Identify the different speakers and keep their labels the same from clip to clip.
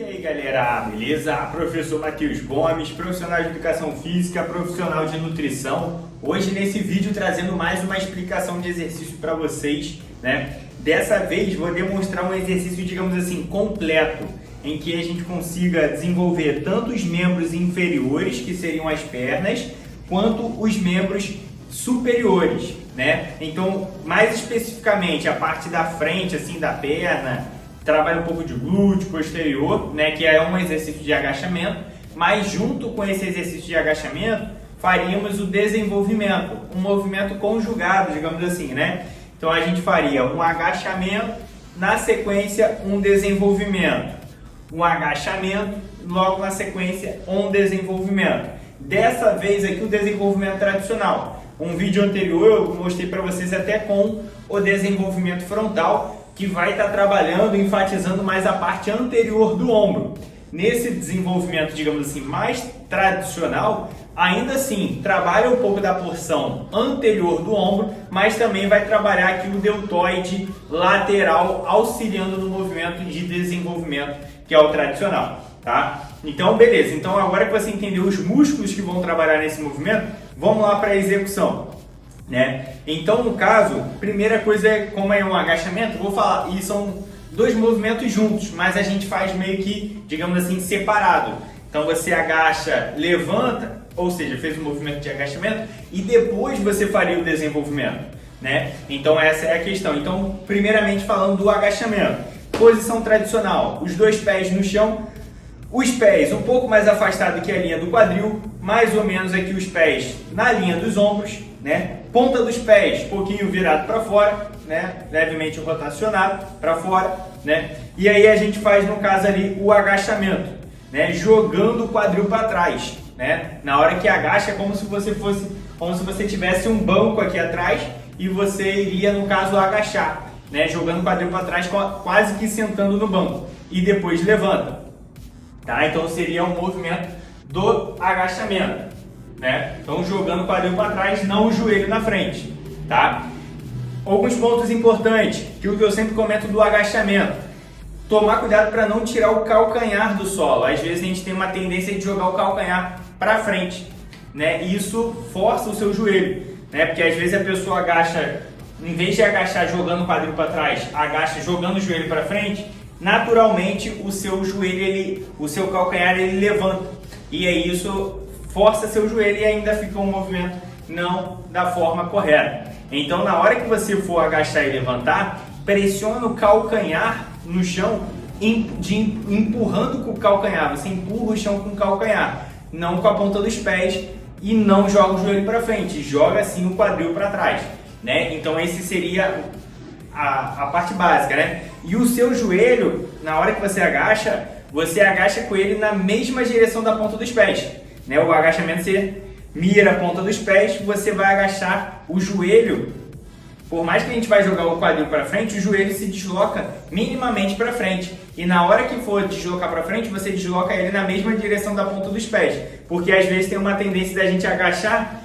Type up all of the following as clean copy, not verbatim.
Speaker 1: E aí galera, beleza? Professor Matheus Gomes, profissional de educação física, profissional de nutrição. Hoje nesse vídeo trazendo mais uma explicação de exercício para vocês, né? Dessa vez vou demonstrar um exercício, digamos assim, completo, em que a gente consiga desenvolver tanto os membros inferiores, que seriam as pernas, quanto os membros superiores, né? Então, mais especificamente a parte da frente, assim, da perna, trabalha um pouco de glúteo, posterior, né, que é um exercício de agachamento, mas junto com esse exercício de agachamento, faríamos o desenvolvimento, um movimento conjugado, digamos assim, né? Então a gente faria um agachamento, na sequência um desenvolvimento, um agachamento, logo na sequência um desenvolvimento. Dessa vez aqui o desenvolvimento tradicional. Um vídeo anterior eu mostrei para vocês até com o desenvolvimento frontal, que vai estar trabalhando, enfatizando mais a parte anterior do ombro. Nesse desenvolvimento, digamos assim, mais tradicional, ainda assim, trabalha um pouco da porção anterior do ombro, mas também vai trabalhar aqui o deltoide lateral, auxiliando no movimento de desenvolvimento, que é o tradicional, tá? Então, beleza. Então, agora que você entendeu os músculos que vão trabalhar nesse movimento, vamos lá para a execução. Né? Então, no caso, primeira coisa é, como é um agachamento, vou falar, e são dois movimentos juntos, mas a gente faz meio que, digamos assim, separado. Então você agacha, levanta, ou seja, fez um movimento de agachamento e depois você faria o desenvolvimento, né? Então essa é a questão. Então, primeiramente falando do agachamento, posição tradicional, os dois pés no chão, os pés um pouco mais afastados que a linha do quadril, mais ou menos aqui os pés na linha dos ombros, né? Ponta dos pés um pouquinho virado para fora, né? Levemente rotacionado para fora, né? E aí a gente faz, no caso ali, o agachamento, né? Jogando o quadril para trás, né? Na hora que agacha, é como se você tivesse um banco aqui atrás e você iria, no caso, agachar, né? Jogando o quadril para trás, quase que sentando no banco, e depois levanta, tá? Então seria um movimento do agachamento, né? Então jogando o quadril para trás, não o joelho na frente, tá? Alguns pontos importantes, que o que eu sempre comento do agachamento: tomar cuidado para não tirar o calcanhar do solo. Às vezes a gente tem uma tendência de jogar o calcanhar para frente, né? E isso força o seu joelho, né? Porque às vezes a pessoa agacha, em vez de agachar jogando o quadril para trás, agacha jogando o joelho para frente, naturalmente o seu joelho, o seu calcanhar ele levanta, e aí isso força seu joelho e ainda fica um movimento não da forma correta. Então, na hora que você for agachar e levantar, pressiona o calcanhar no chão, empurrando com o calcanhar. Você empurra o chão com o calcanhar, não com a ponta dos pés, e não joga o joelho para frente, joga assim o quadril para trás, né? Então, esse seria a parte básica, né? E o seu joelho, na hora que você agacha com ele na mesma direção da ponta dos pés, né? O agachamento, você mira a ponta dos pés, você vai agachar o joelho. Por mais que a gente vai jogar o quadril para frente, o joelho se desloca minimamente para frente. E na hora que for deslocar para frente, você desloca ele na mesma direção da ponta dos pés. Porque às vezes tem uma tendência da gente agachar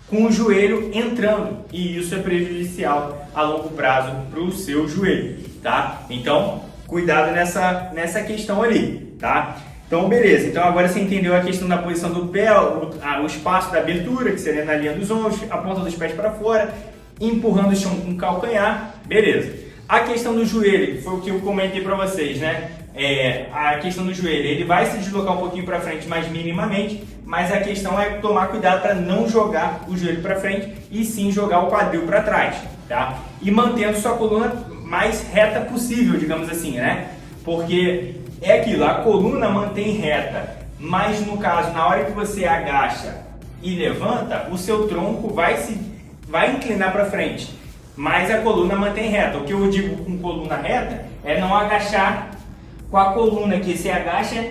Speaker 1: com o joelho entrando, e isso é prejudicial a longo prazo para o seu joelho, tá? Então, cuidado nessa questão ali, tá? Então, beleza. Então, agora você entendeu a questão da posição do pé, o espaço da abertura, que seria na linha dos ombros, a ponta dos pés para fora, empurrando o chão com o calcanhar, beleza. A questão do joelho, foi o que eu comentei para vocês, né? A questão do joelho, ele vai se deslocar um pouquinho para frente, mas minimamente, mas a questão é tomar cuidado para não jogar o joelho para frente e sim jogar o quadril para trás, tá? E mantendo sua coluna mais reta possível, digamos assim, né? Porque é aquilo, a coluna mantém reta, mas no caso, na hora que você agacha e levanta, o seu tronco vai inclinar para frente, mas a coluna mantém reta. O que eu digo com coluna reta é não agachar com a coluna, que se agacha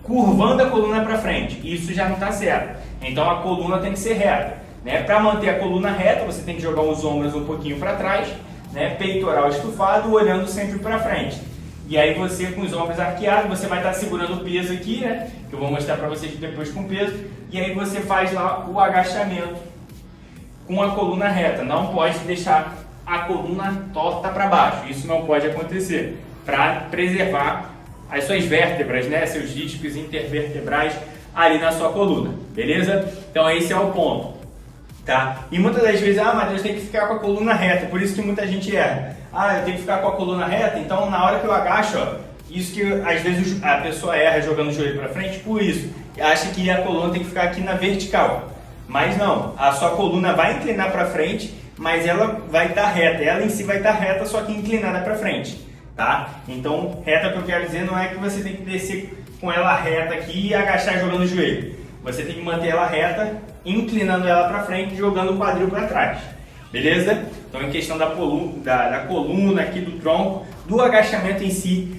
Speaker 1: curvando a coluna para frente. Isso já não está certo. Então a coluna tem que ser reta, né? Para manter a coluna reta, você tem que jogar os ombros um pouquinho para trás, né? Peitoral estufado, olhando sempre para frente. E aí você, com os ombros arqueados, você vai estar segurando o peso aqui, né? Que eu vou mostrar para vocês depois com peso. E aí você faz lá o agachamento com a coluna reta. Não pode deixar a coluna torta para baixo. Isso não pode acontecer, para preservar as suas vértebras, né, seus discos intervertebrais ali na sua coluna, beleza? Então esse é o ponto, tá? E muitas das vezes, Matheus, tem que ficar com a coluna reta, por isso que muita gente erra. Eu tenho que ficar com a coluna reta, então na hora que eu agacho, ó, isso que às vezes a pessoa erra jogando o joelho para frente, por isso, acha que a coluna tem que ficar aqui na vertical. Mas não, a sua coluna vai inclinar para frente, mas ela vai estar reta, ela em si vai estar reta, só que inclinada para frente, tá? Então, reta que eu quero dizer não é que você tem que descer com ela reta aqui e agachar jogando o joelho. Você tem que manter ela reta, inclinando ela para frente, jogando o quadril para trás, beleza? Então, em questão da coluna aqui, do tronco, do agachamento em si,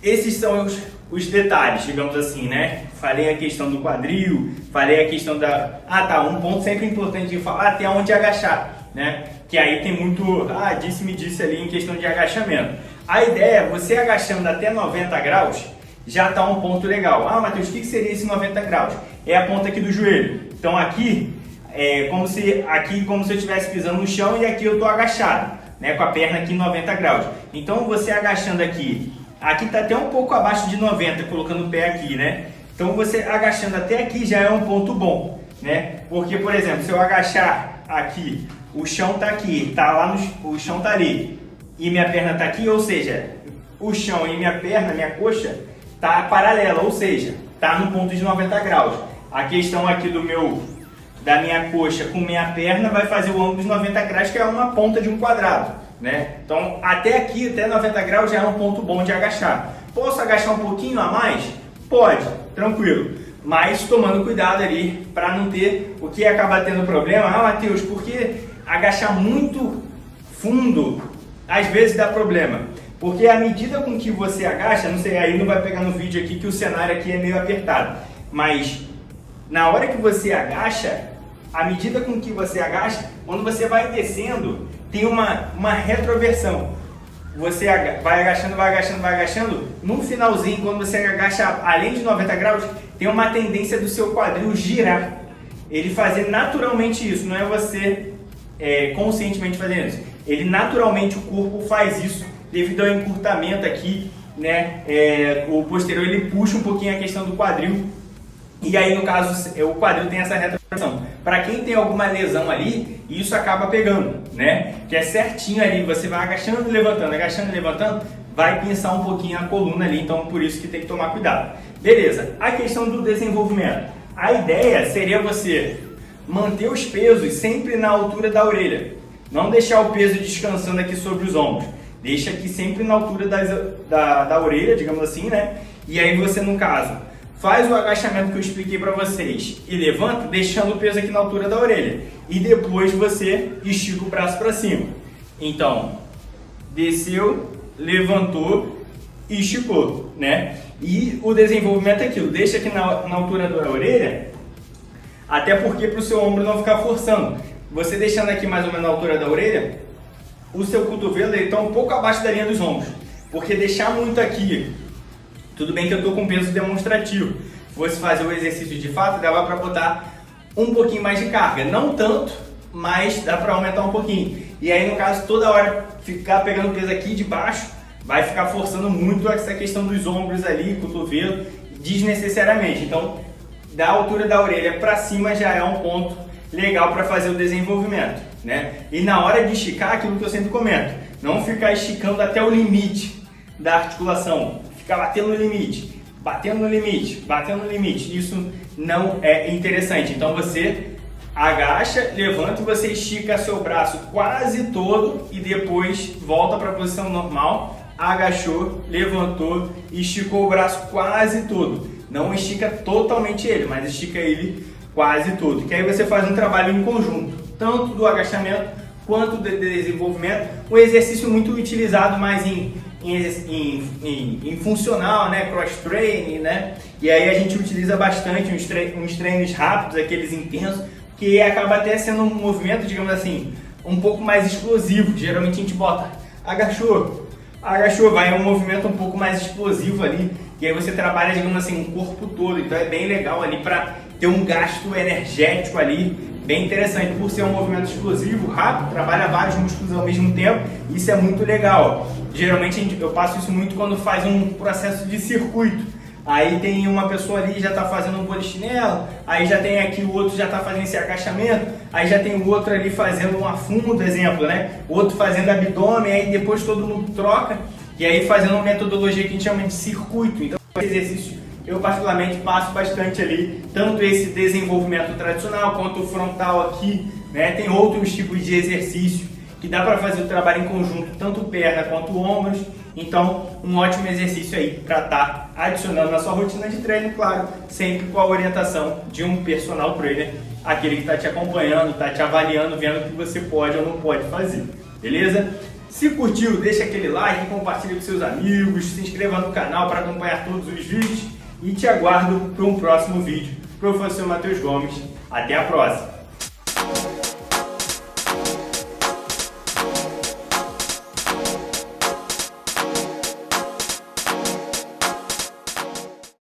Speaker 1: esses são os detalhes, digamos assim, né? Falei a questão do quadril, falei a questão um ponto sempre importante de falar, até onde agachar, né? Que aí tem muito, disse ali em questão de agachamento. A ideia é você agachando até 90 graus, já está um ponto legal. Matheus, o que seria esse 90 graus? É a ponta aqui do joelho. Então aqui, como se eu estivesse pisando no chão e aqui eu estou agachado, né? Com a perna aqui em 90 graus. Então você agachando aqui está até um pouco abaixo de 90, colocando o pé aqui, né? Então você agachando até aqui já é um ponto bom, né? Porque, por exemplo, se eu agachar aqui, o chão está aqui, o chão está ali e minha perna está aqui, ou seja, o chão e minha perna, minha coxa, está paralela, ou seja, está no ponto de 90 graus. A questão aqui da minha coxa com minha perna vai fazer o ângulo de 90 graus, que é uma ponta de um quadrado, né? Então, até aqui, até 90 graus já é um ponto bom de agachar. Posso agachar um pouquinho a mais? Pode, tranquilo. Mas tomando cuidado ali para não ter o que acaba tendo problema. Matheus, porque agachar muito fundo às vezes dá problema. Porque à medida com que você agacha, não sei, aí não vai pegar no vídeo aqui que o cenário aqui é meio apertado. Mas na hora que você agacha, à medida com que você agacha, quando você vai descendo, tem uma retroversão. Você vai agachando, vai agachando, vai agachando. No finalzinho, quando você agacha além de 90 graus, tem uma tendência do seu quadril girar. Ele fazer naturalmente isso, não é você conscientemente fazendo isso. Ele naturalmente, o corpo faz isso devido ao encurtamento aqui, né? O posterior ele puxa um pouquinho a questão do quadril. E aí, no caso, o quadril tem essa retroversão. Para quem tem alguma lesão ali, isso acaba pegando, né? Que é certinho ali, você vai agachando e levantando, vai pinçar um pouquinho a coluna ali, então por isso que tem que tomar cuidado. Beleza, a questão do desenvolvimento. A ideia seria você manter os pesos sempre na altura da orelha. Não deixar o peso descansando aqui sobre os ombros. Deixa aqui sempre na altura da orelha, digamos assim, né? E aí você, no caso, faz o agachamento que eu expliquei para vocês e levanta, deixando o peso aqui na altura da orelha. E depois você estica o braço para cima. Então, desceu, levantou e esticou, né? E o desenvolvimento é aquilo, deixa aqui na altura da orelha, até porque para o seu ombro não ficar forçando. Você deixando aqui mais ou menos na altura da orelha, o seu cotovelo está um pouco abaixo da linha dos ombros. Porque deixar muito aqui, tudo bem que eu estou com peso demonstrativo, fosse fazer o exercício de fato, dava para botar um pouquinho mais de carga. Não tanto, mas dá para aumentar um pouquinho. E aí, no caso, toda hora ficar pegando peso aqui de baixo, vai ficar forçando muito essa questão dos ombros ali, cotovelo, desnecessariamente. Então, da altura da orelha para cima já é um ponto legal para fazer o desenvolvimento, né? E na hora de esticar, aquilo que eu sempre comento, não ficar esticando até o limite da articulação, ficar batendo no limite, batendo no limite, batendo no limite. Isso não é interessante. Então você agacha, levanta e você estica seu braço quase todo e depois volta para a posição normal. Agachou, levantou e esticou o braço quase todo. Não estica totalmente ele, mas estica ele quase todo. Que aí você faz um trabalho em conjunto, tanto do agachamento quanto do desenvolvimento. Um exercício muito utilizado mais em funcional, né? Cross-training, né? E aí a gente utiliza bastante uns treinos rápidos, aqueles intensos, que acaba até sendo um movimento, digamos assim, um pouco mais explosivo. Geralmente a gente bota agachou, vai um movimento um pouco mais explosivo ali, e aí você trabalha, digamos assim, o corpo todo. Então é bem legal ali para ter um gasto energético ali, bem interessante, por ser um movimento explosivo, rápido, trabalha vários músculos ao mesmo tempo. Isso é muito legal. Geralmente eu passo isso muito quando faz um processo de circuito. Aí tem uma pessoa ali já está fazendo um polichinelo, aí já tem aqui o outro já está fazendo esse agachamento, aí já tem o outro ali fazendo um afundo, exemplo, né? O outro fazendo abdômen, aí depois todo mundo troca, e aí fazendo uma metodologia que a gente chama de circuito. Então, esse exercício eu particularmente passo bastante ali, tanto esse desenvolvimento tradicional quanto o frontal aqui, né? Tem outros tipos de exercício que dá para fazer o trabalho em conjunto, tanto perna quanto ombros. Então, um ótimo exercício aí para estar adicionando na sua rotina de treino, claro, sempre com a orientação de um personal trainer, aquele que está te acompanhando, está te avaliando, vendo o que você pode ou não pode fazer, beleza? Se curtiu, deixa aquele like, compartilha com seus amigos, se inscreva no canal para acompanhar todos os vídeos e te aguardo para um próximo vídeo. Professor Matheus Gomes, até a próxima!